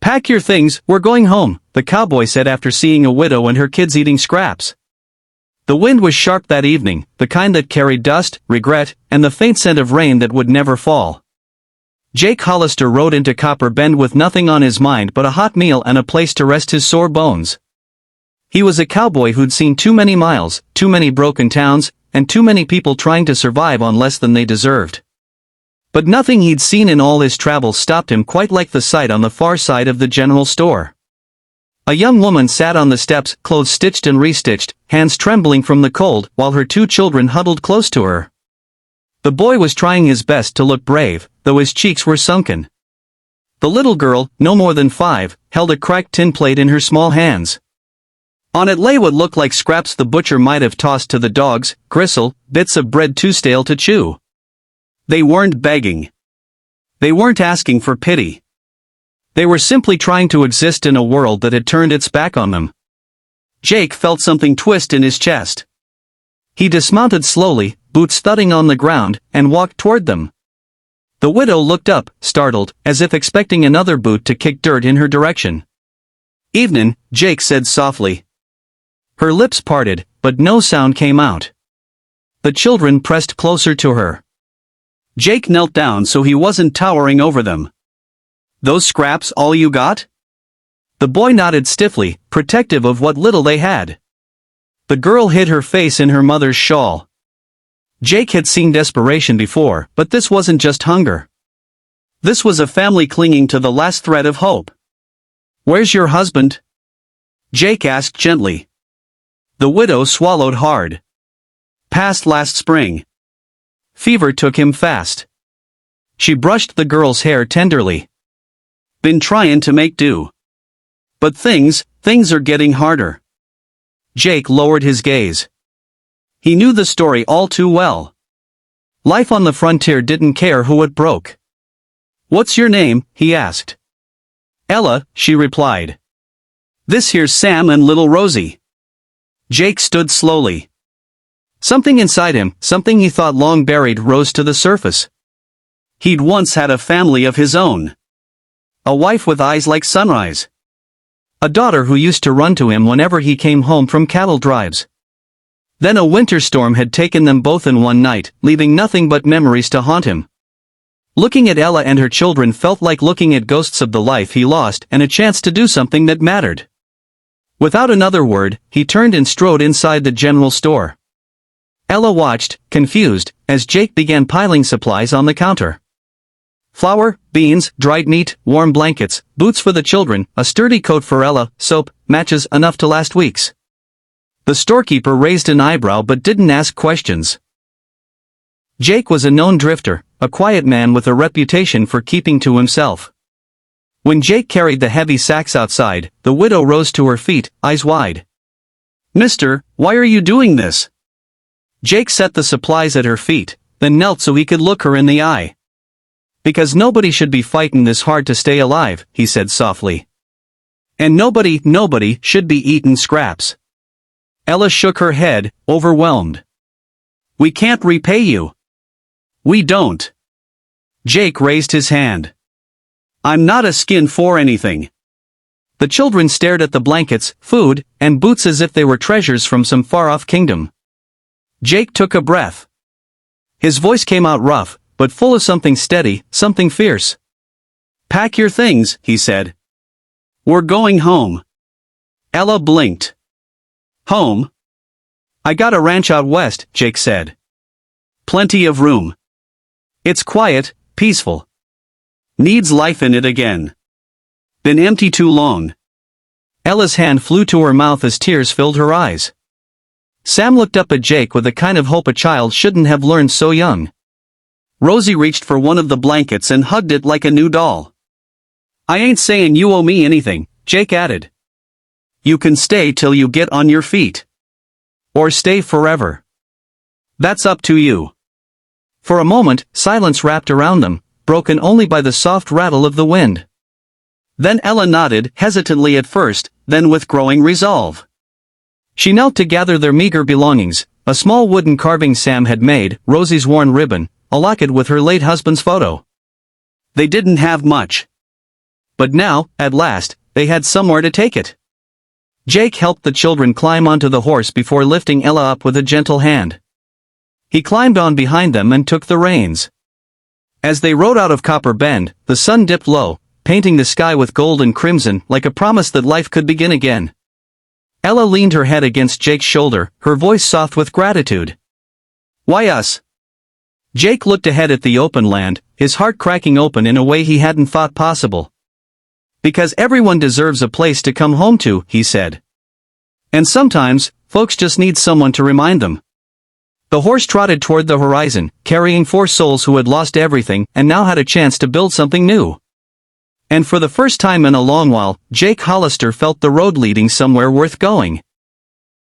"Pack your things, we're going home," the cowboy said after seeing a widow and her kids eating scraps. The wind was sharp that evening, the kind that carried dust, regret, and the faint scent of rain that would never fall. Jake Hollister rode into Copper Bend with nothing on his mind but a hot meal and a place to rest his sore bones. He was a cowboy who'd seen too many miles, too many broken towns, and too many people trying to survive on less than they deserved. But nothing he'd seen in all his travels stopped him quite like the sight on the far side of the general store. A young woman sat on the steps, clothes stitched and restitched, hands trembling from the cold, while her 2 children huddled close to her. The boy was trying his best to look brave, though his cheeks were sunken. The little girl, no more than 5, held a cracked tin plate in her small hands. On it lay what looked like scraps the butcher might have tossed to the dogs, gristle, bits of bread too stale to chew. They weren't begging. They weren't asking for pity. They were simply trying to exist in a world that had turned its back on them. Jake felt something twist in his chest. He dismounted slowly, boots thudding on the ground, and walked toward them. The widow looked up, startled, as if expecting another boot to kick dirt in her direction. "Evenin'," Jake said softly. Her lips parted, but no sound came out. The children pressed closer to her. Jake knelt down so he wasn't towering over them. "Those scraps all you got?" The boy nodded stiffly, protective of what little they had. The girl hid her face in her mother's shawl. Jake had seen desperation before, but this wasn't just hunger. This was a family clinging to the last thread of hope. "Where's your husband?" Jake asked gently. The widow swallowed hard. "Passed last spring. Fever took him fast." She brushed the girl's hair tenderly. "Been trying to make do. But things are getting harder." Jake lowered his gaze. He knew the story all too well. Life on the frontier didn't care who it broke. "What's your name?" he asked. "Ella," she replied. "This here's Sam and little Rosie." Jake stood slowly. Something inside him, something he thought long buried, rose to the surface. He'd once had a family of his own. A wife with eyes like sunrise. A daughter who used to run to him whenever he came home from cattle drives. Then a winter storm had taken them both in one night, leaving nothing but memories to haunt him. Looking at Ella and her children felt like looking at ghosts of the life he lost and a chance to do something that mattered. Without another word, he turned and strode inside the general store. Ella watched, confused, as Jake began piling supplies on the counter. Flour, beans, dried meat, warm blankets, boots for the children, a sturdy coat for Ella, soap, matches, enough to last weeks. The storekeeper raised an eyebrow but didn't ask questions. Jake was a known drifter, a quiet man with a reputation for keeping to himself. When Jake carried the heavy sacks outside, the widow rose to her feet, eyes wide. "Mister, why are you doing this?" Jake set the supplies at her feet, then knelt so he could look her in the eye. "Because nobody should be fighting this hard to stay alive," he said softly. "And nobody should be eating scraps." Ella shook her head, overwhelmed. "We can't repay you." "We don't." Jake raised his hand. "I'm not a skin for anything." The children stared at the blankets, food, and boots as if they were treasures from some far-off kingdom. Jake took a breath. His voice came out rough, but full of something steady, something fierce. "Pack your things," he said. "We're going home." Ella blinked. "Home?" "I got a ranch out west," Jake said. "Plenty of room. It's quiet, peaceful. Needs life in it again. Been empty too long." Ella's hand flew to her mouth as tears filled her eyes. Sam looked up at Jake with the kind of hope a child shouldn't have learned so young. Rosie reached for one of the blankets and hugged it like a new doll. "I ain't saying you owe me anything," Jake added. "You can stay till you get on your feet. Or stay forever. That's up to you." For a moment, silence wrapped around them, broken only by the soft rattle of the wind. Then Ella nodded, hesitantly at first, then with growing resolve. She knelt to gather their meager belongings, a small wooden carving Sam had made, Rosie's worn ribbon, a locket with her late husband's photo. They didn't have much. But now, at last, they had somewhere to take it. Jake helped the children climb onto the horse before lifting Ella up with a gentle hand. He climbed on behind them and took the reins. As they rode out of Copper Bend, the sun dipped low, painting the sky with gold and crimson like a promise that life could begin again. Ella leaned her head against Jake's shoulder, her voice soft with gratitude. "Why us?" Jake looked ahead at the open land, his heart cracking open in a way he hadn't thought possible. "Because everyone deserves a place to come home to," he said. "And sometimes, folks just need someone to remind them." The horse trotted toward the horizon, carrying 4 souls who had lost everything and now had a chance to build something new. And for the first time in a long while, Jake Hollister felt the road leading somewhere worth going.